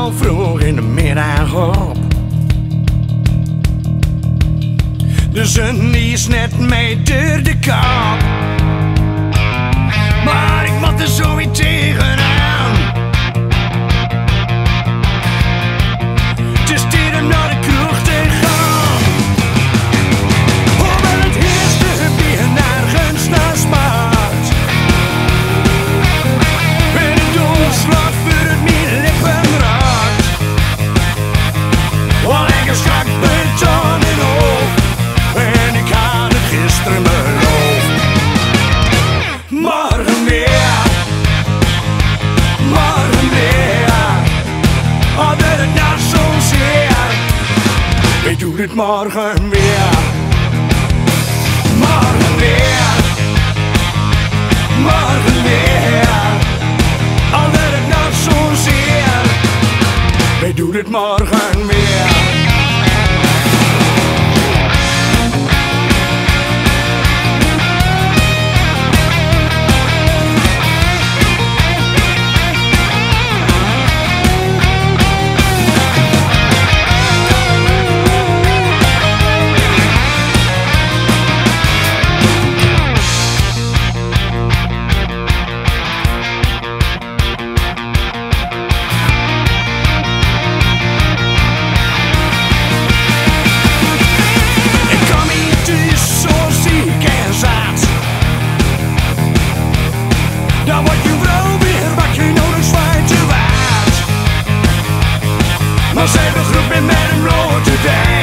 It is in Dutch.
al vroeg in de middag op. De zon is net mee door de kop. Maar ik moet er zo weer tegenaan. Het is tijd om naar de kroeg te gaan. Hoewel het eerste bier nergens naar smaakt. En een doorslag voor het mijn lippen raakt. Al lekker strak beton in hoofd. En ik had het gisteren beloofd. Morgen weer. Morgen weer. Al dat het nou zozeer. Ik doe dit morgen weer. Morgen weer. Morgen weer. Al dat het nou zozeer. Ik doe dit morgen weer. Dan wordt je vrouw weer wat je nodig zwaait te waard. Maar zij begroet me met een blote dijk.